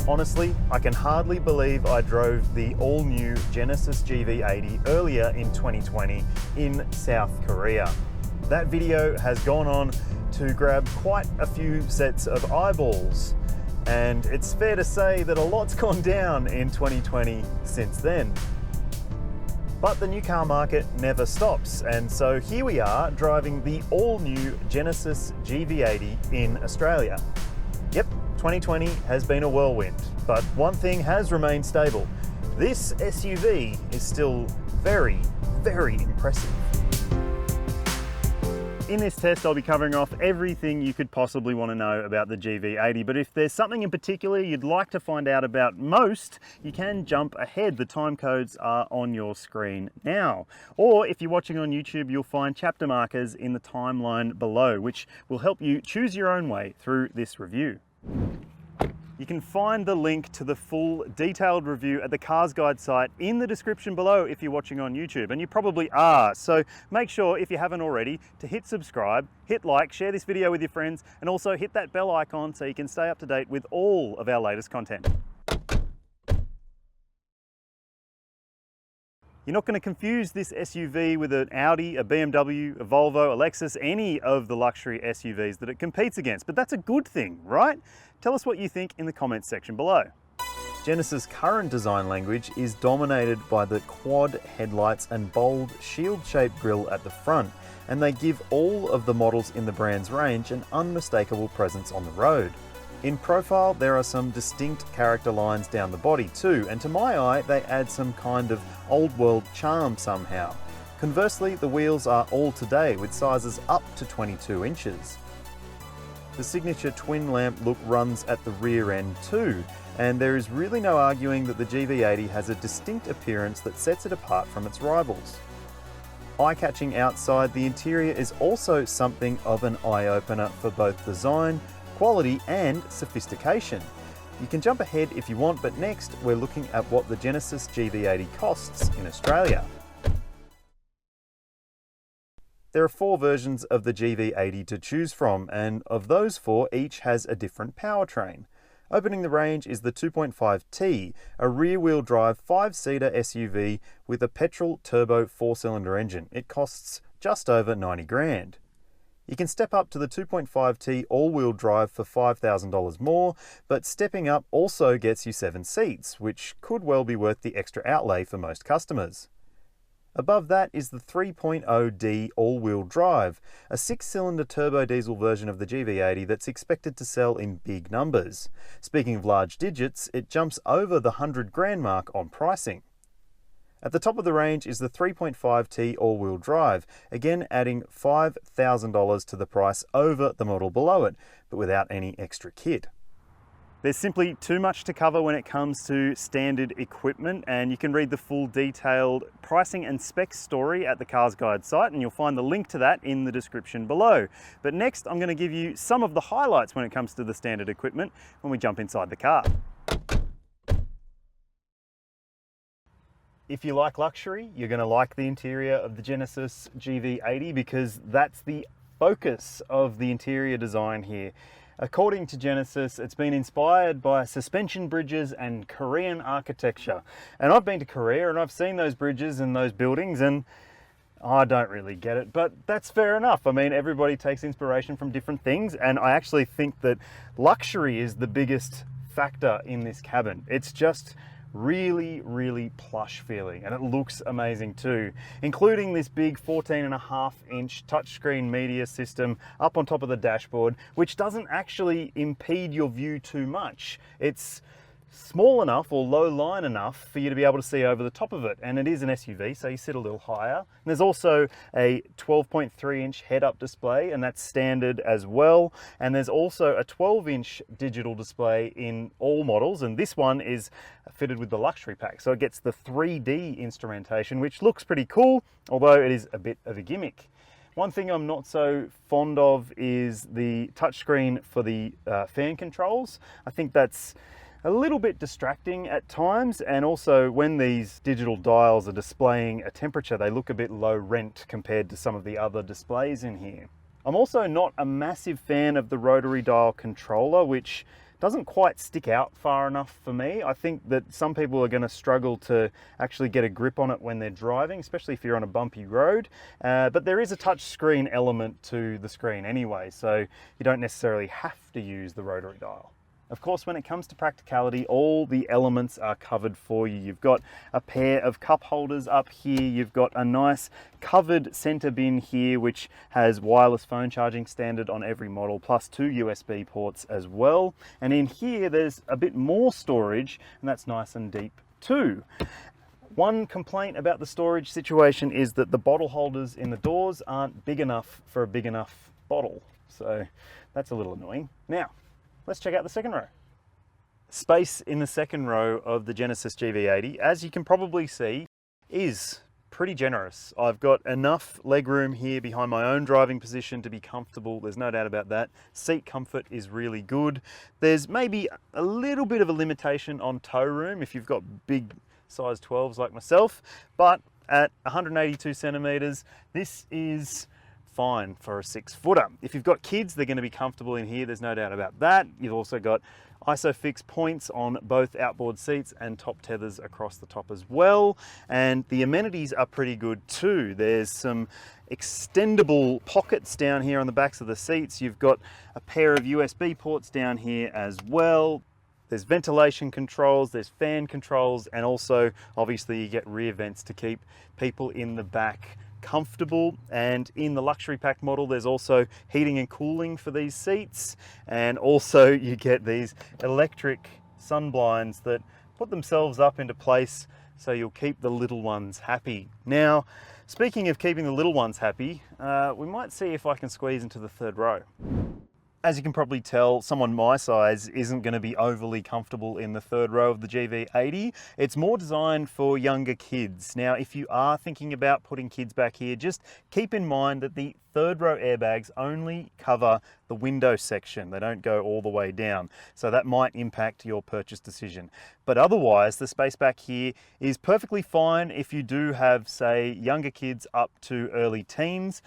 Honestly, I can hardly believe I drove the all-new Genesis GV80 earlier in 2020 in South Korea. That video has gone on to grab quite a few sets of eyeballs, and it's fair to say that a lot's gone down in 2020 since then. But the new car market never stops, and so here we are driving the all-new Genesis GV80 in Australia. Yep, 2020 has been a whirlwind, but one thing has remained stable. This SUV is still very, very impressive. In this test, I'll be covering off everything you could possibly want to know about the GV80, but if there's something in particular you'd like to find out about most, you can jump ahead. The time codes are on your screen now. Or if you're watching on YouTube, you'll find chapter markers in the timeline below, which will help you choose your own way through this review. You can find the link to the full detailed review at the CarsGuide site in the description below if you're watching on YouTube, and you probably are. So make sure, if you haven't already, to hit subscribe, hit like, share this video with your friends, and also hit that bell icon so you can stay up to date with all of our latest content. You're not going to confuse this SUV with an Audi, a BMW, a Volvo, a Lexus, any of the luxury SUVs that it competes against, but that's a good thing, right? Tell us what you think in the comments section below. Genesis' current design language is dominated by the quad headlights and bold shield-shaped grille at the front, and they give all of the models in the brand's range an unmistakable presence on the road. In profile, there are some distinct character lines down the body too, and to my eye, they add some kind of old world charm somehow. Conversely, the wheels are all today with sizes up to 22 inches. The signature twin lamp look runs at the rear end too, and there is really no arguing that the GV80 has a distinct appearance that sets it apart from its rivals. Eye-catching outside, the interior is also something of an eye-opener for both design, quality and sophistication. You can jump ahead if you want, but next we're looking at what the Genesis GV80 costs in Australia. There are 4 versions of the GV80 to choose from, and of those 4, each has a different powertrain. Opening the range is the 2.5T, a rear-wheel drive 5-seater SUV with a petrol turbo 4-cylinder engine. It costs just over 90 grand. You can step up to the 2.5T all-wheel drive for $5,000 more, but stepping up also gets you 7 seats, which could well be worth the extra outlay for most customers. Above that is the 3.0D all-wheel drive, a 6-cylinder turbo diesel version of the GV80 that's expected to sell in big numbers. Speaking of large digits, it jumps over the 100 grand mark on pricing. At the top of the range is the 3.5T all-wheel drive, again adding $5,000 to the price over the model below it, but without any extra kit. There's simply too much to cover when it comes to standard equipment, and you can read the full detailed pricing and specs story at the CarsGuide site, and you'll find the link to that in the description below. But next, I'm going to give you some of the highlights when it comes to the standard equipment when we jump inside the car. If you like luxury, you're going to like the interior of the Genesis GV80 because that's the focus of the interior design here. According to Genesis, it's been inspired by suspension bridges and Korean architecture. And I've been to Korea and I've seen those bridges and those buildings, and I don't really get it, but that's fair enough. I mean, everybody takes inspiration from different things, and I actually think that luxury is the biggest factor in this cabin. It's just really, really plush feeling, and it looks amazing too, including this big 14.5-inch touchscreen media system up on top of the dashboard, which doesn't actually impede your view too much. It's small enough or low line enough for you to be able to see over the top of it, and it is an SUV, so you sit a little higher. And there's also a 12.3-inch head-up display, and that's standard as well. And there's also a 12-inch digital display in all models, and this one is fitted with the luxury pack, so it gets the 3D instrumentation, which looks pretty cool, although it is a bit of a gimmick. One thing I'm not so fond of is the touchscreen for the fan controls. I think that's a little bit distracting at times, and also when these digital dials are displaying a temperature, they look a bit low rent compared to some of the other displays in here. I'm also not a massive fan of the rotary dial controller, which doesn't quite stick out far enough for me. I think that some people are going to struggle to actually get a grip on it when they're driving, especially if you're on a bumpy road. But there is a touch screen element to the screen anyway, so you don't necessarily have to use the rotary dial. Of course, when it comes to practicality, all the elements are covered for you. You've got a pair of cup holders up here. You've got a nice covered center bin here, which has wireless phone charging standard on every model, plus 2 USB ports as well. And in here, there's a bit more storage, and that's nice and deep too. One complaint about the storage situation is that the bottle holders in the doors aren't big enough for a big enough bottle. So that's a little annoying. Now, let's check out the second row. Space in the second row of the Genesis GV80, as you can probably see, is pretty generous. I've got enough legroom here behind my own driving position to be comfortable. There's no doubt about that. Seat comfort is really good. There's maybe a little bit of a limitation on toe room if you've got big size 12s like myself, but at 182 centimeters, this is fine for a 6-footer. If you've got kids, they're going to be comfortable in here, there's no doubt about that. You've also got ISOFIX points on both outboard seats and top tethers across the top as well. And the amenities are pretty good too. There's some extendable pockets down here on the backs of the seats. You've got a pair of USB ports down here as well. There's ventilation controls, there's fan controls, and also obviously you get rear vents to keep people in the back comfortable. And in the luxury pack model, there's also heating and cooling for these seats, and also you get these electric sun blinds that put themselves up into place so you'll keep the little ones happy. Now, speaking of keeping the little ones happy, we might see if I can squeeze into the third row. As you can probably tell, someone my size isn't going to be overly comfortable in the third row of the GV80. It's more designed for younger kids. Now, if you are thinking about putting kids back here, just keep in mind that the third row airbags only cover the window section. They don't go all the way down. So that might impact your purchase decision. But otherwise, the space back here is perfectly fine if you do have, say, younger kids up to early teens.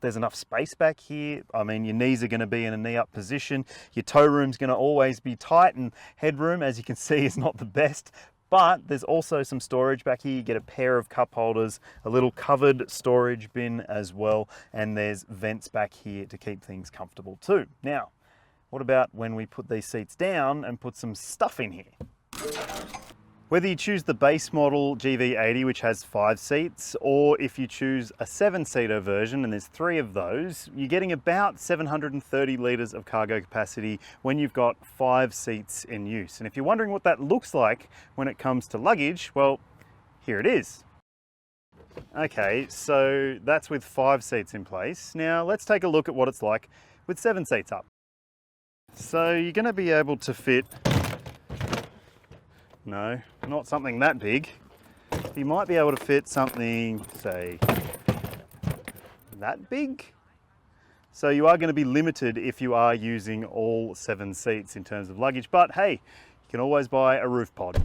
There's enough space back here. I mean, your knees are going to be in a knee up position. Your toe room's going to always be tight, and headroom, as you can see, is not the best. But there's also some storage back here. You get a pair of cup holders, a little covered storage bin as well, and there's vents back here to keep things comfortable too. Now, what about when we put these seats down and put some stuff in here? Whether you choose the base model GV80, which has 5 seats, or if you choose a 7-seater version, and there's 3 of those, you're getting about 730 litres of cargo capacity when you've got 5 seats in use. And if you're wondering what that looks like when it comes to luggage, well, here it is. Okay, so that's with 5 seats in place. Now let's take a look at what it's like with 7 seats up. So you're going to be able to fit, no, not something that big. You might be able to fit something, say, that big. So you are going to be limited if you are using all 7 seats in terms of luggage, but hey, you can always buy a roof pod.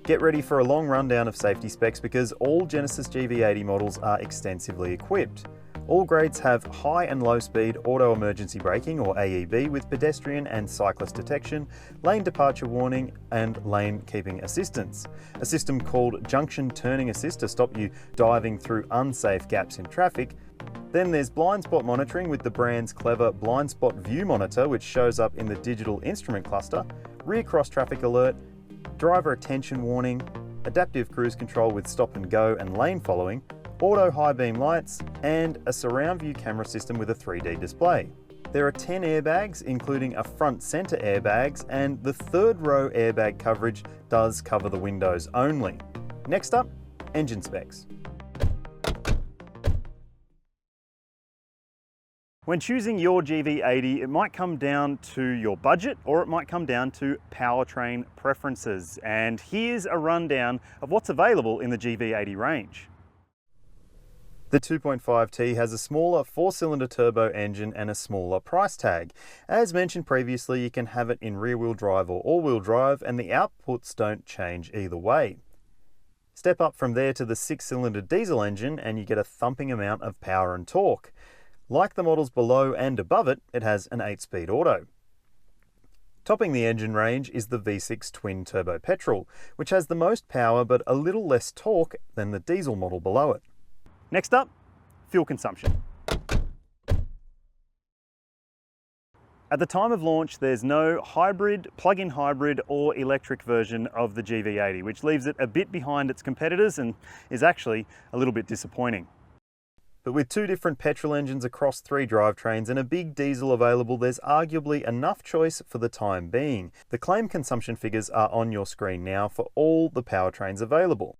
Get ready for a long rundown of safety specs because all Genesis GV80 models are extensively equipped. All grades have high and low speed auto emergency braking or AEB with pedestrian and cyclist detection, lane departure warning and lane keeping assistance. A system called junction turning assist to stop you diving through unsafe gaps in traffic. Then there's blind spot monitoring with the brand's clever blind spot view monitor, which shows up in the digital instrument cluster, rear cross traffic alert, driver attention warning, adaptive cruise control with stop and go and lane following, auto high beam lights, and a surround view camera system with a 3D display. There are 10 airbags, including a front center airbags, and the third row airbag coverage does cover the windows only. Next up, engine specs. When choosing your GV80, it might come down to your budget or it might come down to powertrain preferences. And here's a rundown of what's available in the GV80 range. The 2.5T has a smaller 4-cylinder turbo engine and a smaller price tag. As mentioned previously, you can have it in rear-wheel drive or all-wheel drive, and the outputs don't change either way. Step up from there to the 6-cylinder diesel engine and you get a thumping amount of power and torque. Like the models below and above it, it has an 8-speed auto. Topping the engine range is the V6 twin-turbo petrol, which has the most power but a little less torque than the diesel model below it. Next up, fuel consumption. At the time of launch, there's no hybrid, plug-in hybrid or electric version of the GV80, which leaves it a bit behind its competitors and is actually a little bit disappointing. But with 2 different petrol engines across 3 drivetrains and a big diesel available, there's arguably enough choice for the time being. The claim consumption figures are on your screen now for all the powertrains available.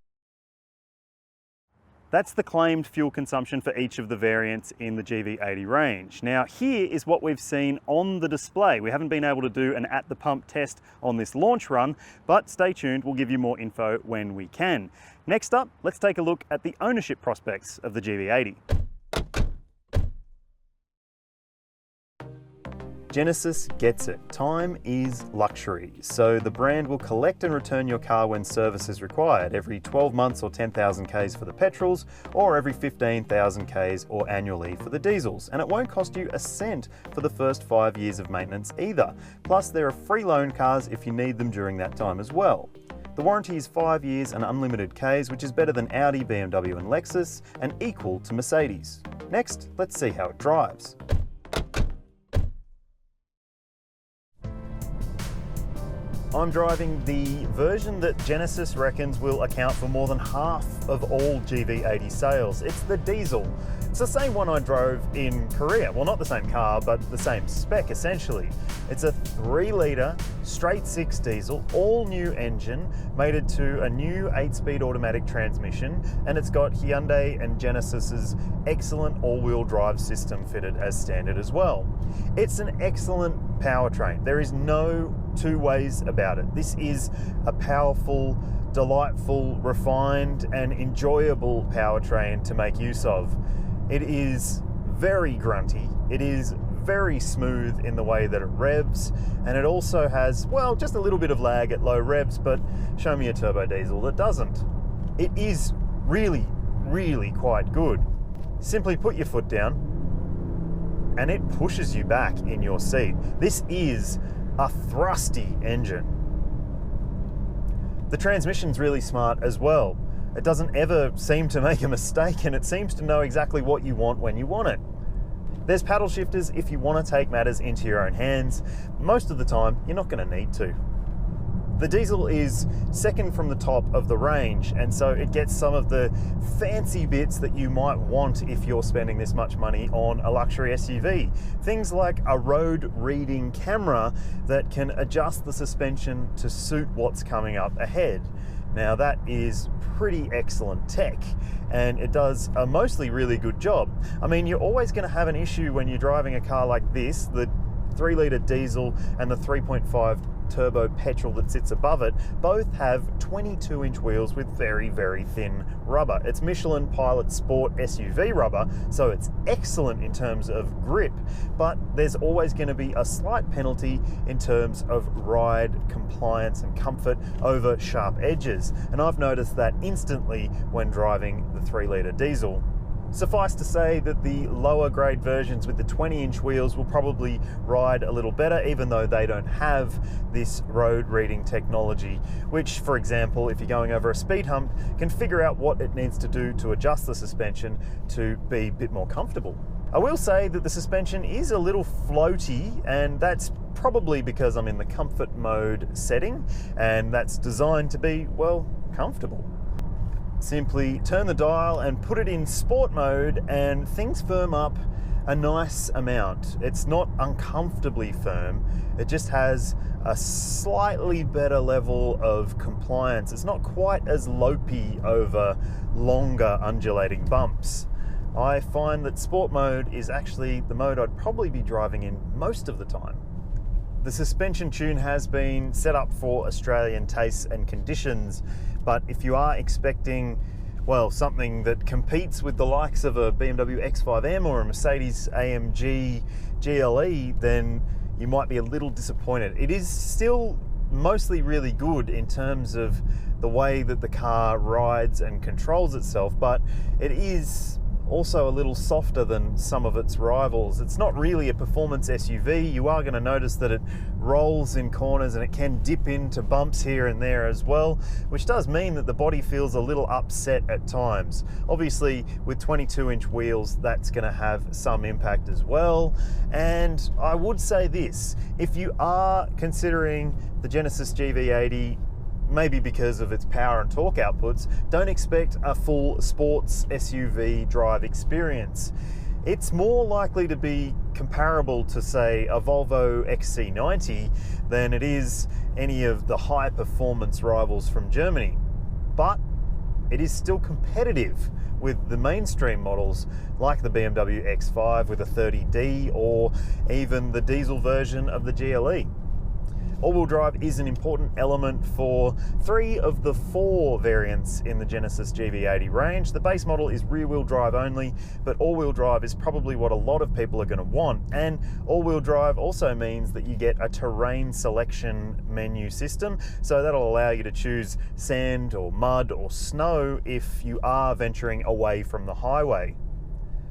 That's the claimed fuel consumption for each of the variants in the GV80 range. Now here is what we've seen on the display. We haven't been able to do an at the pump test on this launch run, but stay tuned, we'll give you more info when we can. Next up, let's take a look at the ownership prospects of the GV80. Genesis gets it. Time is luxury, so the brand will collect and return your car when service is required, every 12 months or 10,000 Ks for the petrols, or every 15,000 Ks or annually for the diesels. And it won't cost you a cent for the first 5 years of maintenance either. Plus, there are free loan cars if you need them during that time as well. The warranty is 5 years and unlimited Ks, which is better than Audi, BMW and Lexus, and equal to Mercedes. Next, let's see how it drives. I'm driving the version that Genesis reckons will account for more than half of all GV80 sales. It's the diesel. It's the same one I drove in Korea. Well, not the same car, but the same spec essentially. It's a 3-litre straight 6 diesel, all new engine, mated to a new 8-speed automatic transmission, and it's got Hyundai and Genesis's excellent all-wheel drive system fitted as standard as well. It's an excellent powertrain. There is no 2 ways about it. This is a powerful, delightful, refined and enjoyable powertrain to make use of. It is very grunty, it is very smooth in the way that it revs, and it also has, well, just a little bit of lag at low revs, but show me a turbo diesel that doesn't. It is really, really quite good. Simply put your foot down and it pushes you back in your seat. This is a thrusty engine. The transmission's really smart as well. It doesn't ever seem to make a mistake, and it seems to know exactly what you want when you want it. There's paddle shifters if you want to take matters into your own hands. Most of the time, you're not going to need to. The diesel is second from the top of the range, and so it gets some of the fancy bits that you might want if you're spending this much money on a luxury SUV. Things like a road reading camera that can adjust the suspension to suit what's coming up ahead. Now that is pretty excellent tech, and it does a mostly really good job. I mean, you're always going to have an issue when you're driving a car like this. The 3-litre diesel and the 3.5 turbo petrol that sits above it both have 22-inch wheels with very, very thin rubber. It's Michelin Pilot Sport SUV rubber, so it's excellent in terms of grip, but there's always going to be a slight penalty in terms of ride compliance and comfort over sharp edges, and I've noticed that instantly when driving the 3-litre diesel. Suffice to say that the lower grade versions with the 20-inch wheels will probably ride a little better, even though they don't have this road reading technology, which, for example, if you're going over a speed hump, can figure out what it needs to do to adjust the suspension to be a bit more comfortable. I will say that the suspension is a little floaty, and that's probably because I'm in the comfort mode setting, and that's designed to be, well, comfortable. Simply turn the dial and put it in sport mode and things firm up a nice amount. It's not uncomfortably firm, it just has a slightly better level of compliance. It's not quite as lopey over longer undulating bumps. I find that sport mode is actually the mode I'd probably be driving in most of the time. The suspension tune has been set up for Australian tastes and conditions, but if you are expecting, well, something that competes with the likes of a BMW X5M or a Mercedes AMG GLE, then you might be a little disappointed. It is still mostly really good in terms of the way that the car rides and controls itself, but it is also a little softer than some of its rivals. It's not really a performance SUV. You are going to notice that it rolls in corners and it can dip into bumps here and there as well, which does mean that the body feels a little upset at times. Obviously, with 22-inch wheels, that's going to have some impact as well. And I would say this, if you are considering the Genesis GV80, maybe because of its power and torque outputs, don't expect a full sports SUV drive experience. It's more likely to be comparable to, say, a Volvo XC90 than it is any of the high performance rivals from Germany. But it is still competitive with the mainstream models like the BMW X5 with a 30D or even the diesel version of the GLE. All-wheel drive is an important element for 3 of the 4 variants in the Genesis GV80 range. The base model is rear-wheel drive only, but all-wheel drive is probably what a lot of people are going to want. And all-wheel drive also means that you get a terrain selection menu system, so that'll allow you to choose sand or mud or snow if you are venturing away from the highway.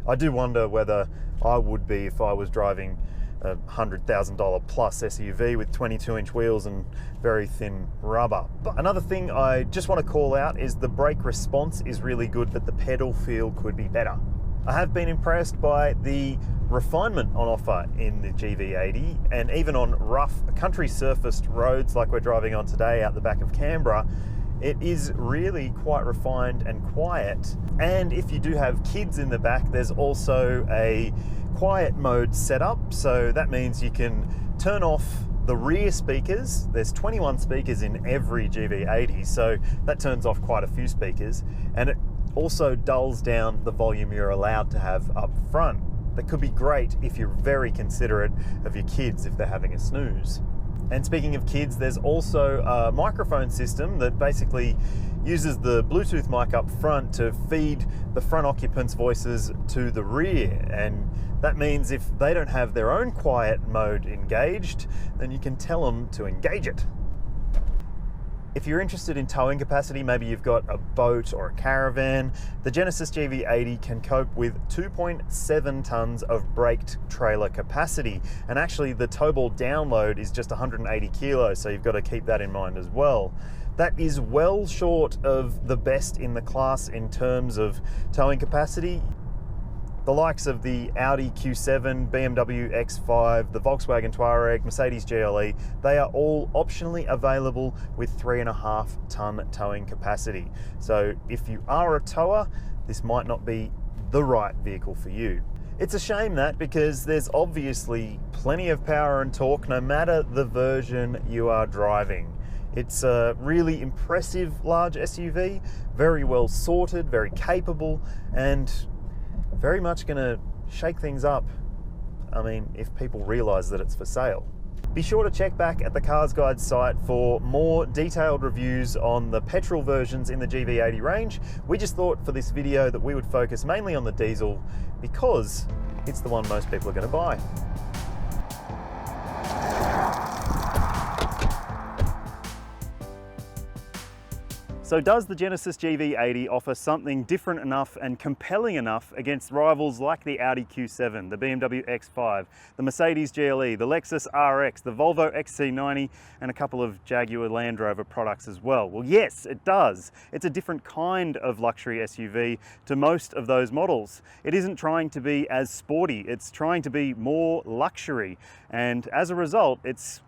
I do wonder whether I would be if I was driving a $100,000 plus SUV with 22-inch wheels and very thin rubber. But another thing I just want to call out is the brake response is really good, but the pedal feel could be better. I have been impressed by the refinement on offer in the GV80, and even on rough country surfaced roads like we're driving on today out the back of Canberra, it is really quite refined and quiet. And if you do have kids in the back, there's also a quiet mode setup, so that means you can turn off the rear speakers. There's 21 speakers in every GV80, so that turns off quite a few speakers, and it also dulls down the volume you're allowed to have up front. That could be great if you're very considerate of your kids if they're having a snooze. And speaking of kids, there's also a microphone system that basically uses the Bluetooth mic up front to feed the front occupants' voices to the rear. And that means if they don't have their own quiet mode engaged, then you can tell them to engage it. If you're interested in towing capacity, maybe you've got a boat or a caravan, the Genesis GV80 can cope with 2.7 tons of braked trailer capacity. And actually the towable download is just 180 kilos, so you've got to keep that in mind as well. That is well short of the best in the class in terms of towing capacity. The likes of the Audi Q7, BMW X5, the Volkswagen Touareg, Mercedes GLE, they are all optionally available with 3.5 ton towing capacity. So if you are a tower, this might not be the right vehicle for you. It's a shame that, because there's obviously plenty of power and torque no matter the version you are driving. It's a really impressive large SUV, very well sorted, very capable, and very much going to shake things up, if people realise that it's for sale. Be sure to check back at the CarsGuide site for more detailed reviews on the petrol versions in the GV80 range. We just thought for this video that we would focus mainly on the diesel because it's the one most people are going to buy. So does the Genesis GV80 offer something different enough and compelling enough against rivals like the Audi Q7, the BMW X5, the Mercedes GLE, the Lexus RX, the Volvo XC90, and a couple of Jaguar Land Rover products as well? Well, yes, it does. It's a different kind of luxury SUV to most of those models. It isn't trying to be as sporty, it's trying to be more luxury, and as a result, it's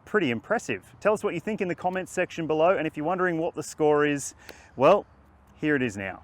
pretty impressive. Tell us what you think in the comments section below, and if you're wondering what the score is, well, here it is now.